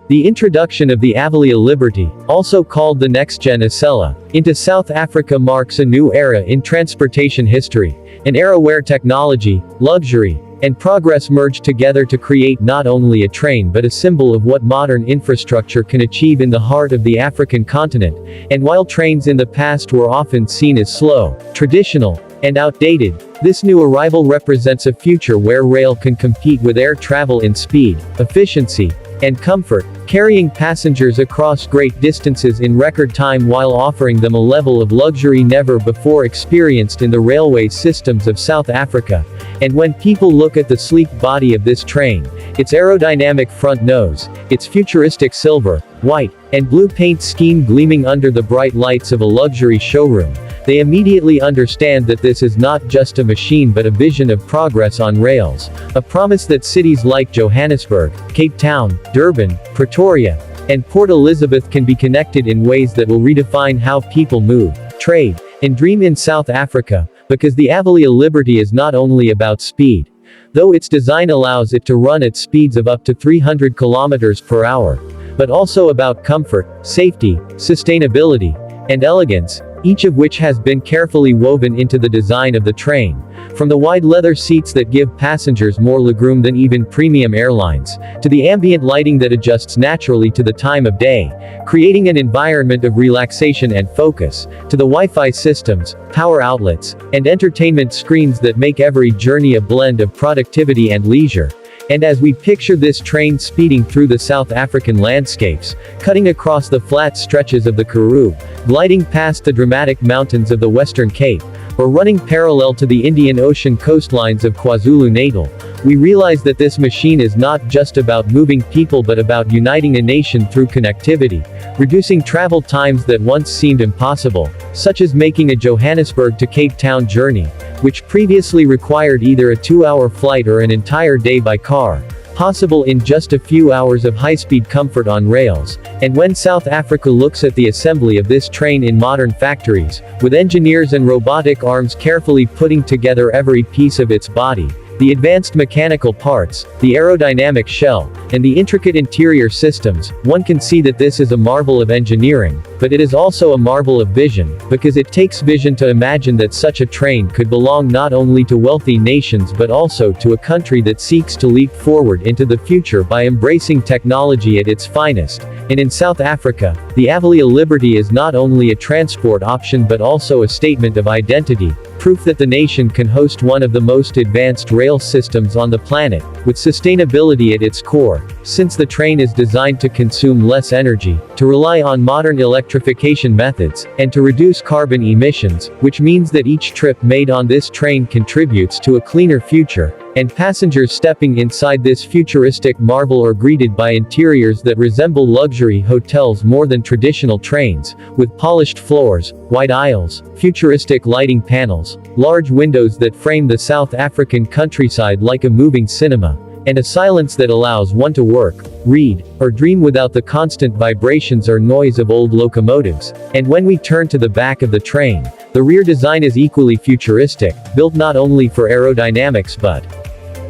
The introduction of the Avelia Liberty, also called the NextGen Acela, into South Africa marks a new era in transportation history, an era where technology, luxury, and progress merge together to create not only a train but a symbol of what modern infrastructure can achieve in the heart of the African continent. And while trains in the past were often seen as slow, traditional, and outdated, this new arrival represents a future where rail can compete with air travel in speed, efficiency, and comfort, carrying passengers across great distances in record time while offering them a level of luxury never before experienced in the railway systems of South Africa. And when people look at the sleek body of this train, its aerodynamic front nose, its futuristic silver, white, and blue paint scheme gleaming under the bright lights of a luxury showroom, they immediately understand that this is not just a machine but a vision of progress on rails, a promise that cities like Johannesburg, Cape Town, Durban, Pretoria, and Port Elizabeth can be connected in ways that will redefine how people move, trade, and dream in South Africa, because the Avelia Liberty is not only about speed, though its design allows it to run at speeds of up to 300 kilometers per hour, but also about comfort, safety, sustainability, and elegance, each of which has been carefully woven into the design of the train. From the wide leather seats that give passengers more legroom than even premium airlines, to the ambient lighting that adjusts naturally to the time of day, creating an environment of relaxation and focus, to the Wi-Fi systems, power outlets, and entertainment screens that make every journey a blend of productivity and leisure. And as we picture this train speeding through the South African landscapes, cutting across the flat stretches of the Karoo, gliding past the dramatic mountains of the Western Cape, or running parallel to the Indian Ocean coastlines of KwaZulu-Natal, we realize that this machine is not just about moving people but about uniting a nation through connectivity, reducing travel times that once seemed impossible, such as making a Johannesburg to Cape Town journey, which previously required either a 2-hour flight or an entire day by car, possible in just a few hours of high-speed comfort on rails. And when South Africa looks at the assembly of this train in modern factories, with engineers and robotic arms carefully putting together every piece of its body, the advanced mechanical parts, the aerodynamic shell, and the intricate interior systems, one can see that this is a marvel of engineering, but it is also a marvel of vision, because it takes vision to imagine that such a train could belong not only to wealthy nations but also to a country that seeks to leap forward into the future by embracing technology at its finest. And in South Africa, the Avelia Liberty is not only a transport option but also a statement of identity, proof that the nation can host one of the most advanced rail systems on the planet, with sustainability at its core, since the train is designed to consume less energy, to rely on modern electrification methods, and to reduce carbon emissions, which means that each trip made on this train contributes to a cleaner future, and passengers stepping inside this futuristic marvel are greeted by interiors that resemble luxury hotels more than traditional trains, with polished floors, wide aisles, futuristic lighting panels, large windows that frame the South African countryside like a moving cinema, and a silence that allows one to work, read, or dream without the constant vibrations or noise of old locomotives. And when we turn to the back of the train, the rear design is equally futuristic, built not only for aerodynamics but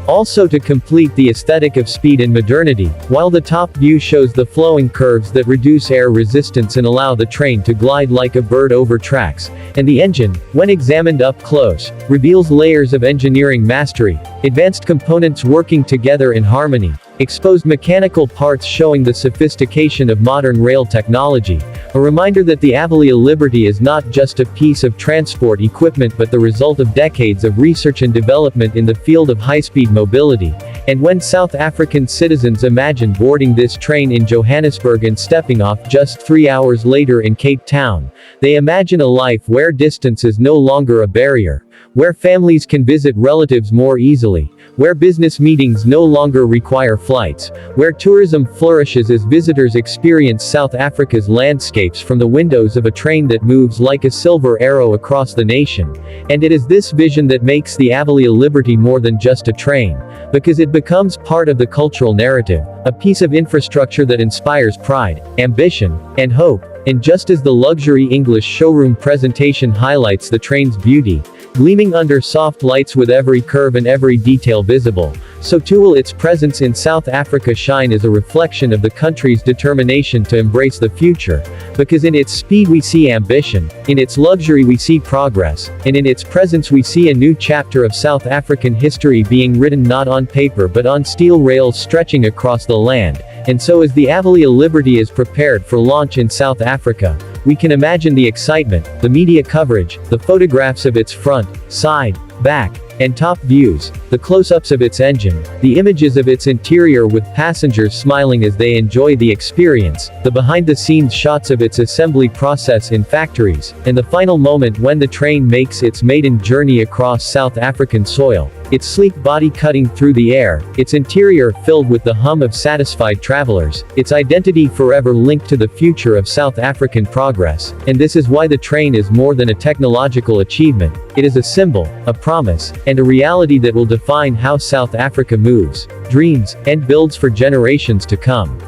also to complete the aesthetic of speed and modernity, while the top view shows the flowing curves that reduce air resistance and allow the train to glide like a bird over tracks, and the engine, when examined up close, reveals layers of engineering mastery, advanced components working together in harmony, exposed mechanical parts showing the sophistication of modern rail technology, a reminder that the Avelia Liberty is not just a piece of transport equipment but the result of decades of research and development in the field of high-speed mobility. And when South African citizens imagine boarding this train in Johannesburg and stepping off just 3 hours later in Cape Town, they imagine a life where distance is no longer a barrier, where families can visit relatives more easily, where business meetings no longer require flights, where tourism flourishes as visitors experience South Africa's landscapes from the windows of a train that moves like a silver arrow across the nation. And it is this vision that makes the Avelia Liberty more than just a train, because it becomes part of the cultural narrative, a piece of infrastructure that inspires pride, ambition, and hope. And just as the luxury English showroom presentation highlights the train's beauty, gleaming under soft lights with every curve and every detail visible, so too will its presence in South Africa shine as a reflection of the country's determination to embrace the future, because in its speed we see ambition, in its luxury we see progress, and in its presence we see a new chapter of South African history being written not on paper but on steel rails stretching across the land. And so as the Avelia Liberty is prepared for launch in South Africa, we can imagine the excitement, the media coverage, the photographs of its front, side, back, and top views, the close-ups of its engine, the images of its interior with passengers smiling as they enjoy the experience, the behind-the-scenes shots of its assembly process in factories, and the final moment when the train makes its maiden journey across South African soil, its sleek body cutting through the air, its interior filled with the hum of satisfied travelers, its identity forever linked to the future of South African progress. And this is why the train is more than a technological achievement. It is a symbol, a promise, and a reality that will define how South Africa moves, dreams, and builds for generations to come.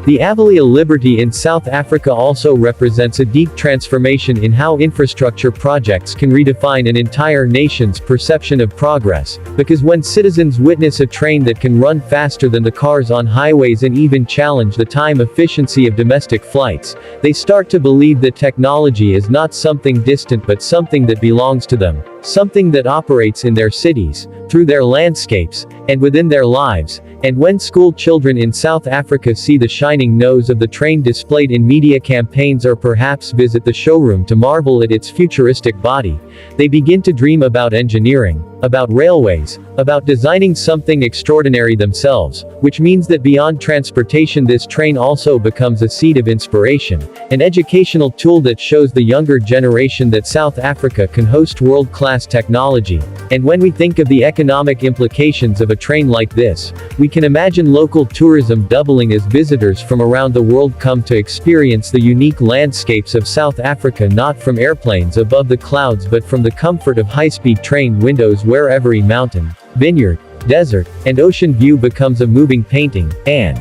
The Avelia Liberty in South Africa also represents a deep transformation in how infrastructure projects can redefine an entire nation's perception of progress, because when citizens witness a train that can run faster than the cars on highways and even challenge the time efficiency of domestic flights, they start to believe that technology is not something distant but something that belongs to them, something that operates in their cities, through their landscapes, and within their lives. And when school children in South Africa see the shining nose of the train displayed in media campaigns or perhaps visit the showroom to marvel at its futuristic body, they begin to dream about engineering, about railways, about designing something extraordinary themselves, which means that beyond transportation this train also becomes a seed of inspiration, an educational tool that shows the younger generation that South Africa can host world-class technology. And when we think of the economic implications of a train like this, we can imagine local tourism doubling as visitors from around the world come to experience the unique landscapes of South Africa, not from airplanes above the clouds but from the comfort of high-speed train windows where every mountain, vineyard, desert, and ocean view becomes a moving painting. And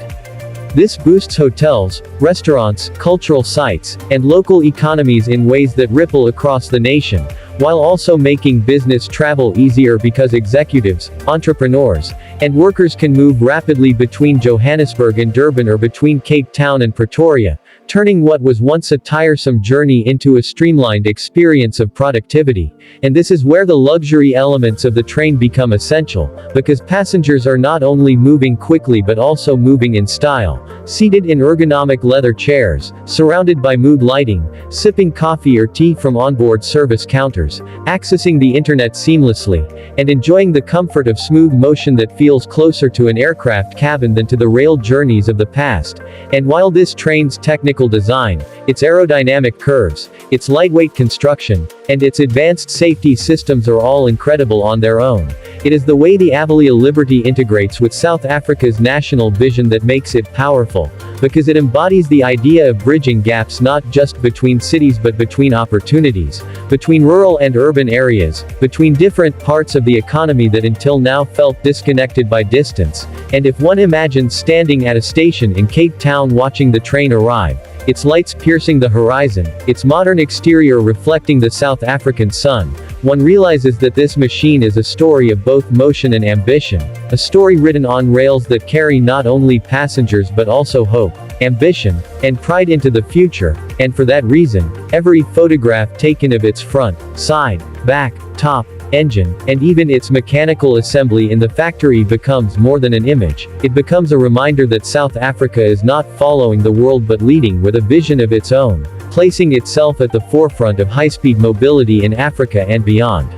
this boosts hotels, restaurants, cultural sites, and local economies in ways that ripple across the nation, while also making business travel easier because executives, entrepreneurs, and workers can move rapidly between Johannesburg and Durban or between Cape Town and Pretoria, turning what was once a tiresome journey into a streamlined experience of productivity. And this is where the luxury elements of the train become essential, because passengers are not only moving quickly but also moving in style, seated in ergonomic leather chairs, surrounded by mood lighting, sipping coffee or tea from onboard service counters, accessing the internet seamlessly, and enjoying the comfort of smooth motion that feels closer to an aircraft cabin than to the rail journeys of the past. And while this train's technical design, its aerodynamic curves, its lightweight construction, and its advanced safety systems are all incredible on their own, it is the way the Avelia Liberty integrates with South Africa's national vision that makes it powerful, because it embodies the idea of bridging gaps not just between cities but between opportunities, between rural and urban areas, between different parts of the economy that until now felt disconnected by distance. And if one imagines standing at a station in Cape Town watching the train arrive, its lights piercing the horizon, its modern exterior reflecting the South African sun, one realizes that this machine is a story of both motion and ambition, a story written on rails that carry not only passengers but also hope, ambition, and pride into the future. And for that reason, every photograph taken of its front, side, back, top, engine, and even its mechanical assembly in the factory becomes more than an image. It becomes a reminder that South Africa is not following the world but leading with a vision of its own, placing itself at the forefront of high-speed mobility in Africa and beyond.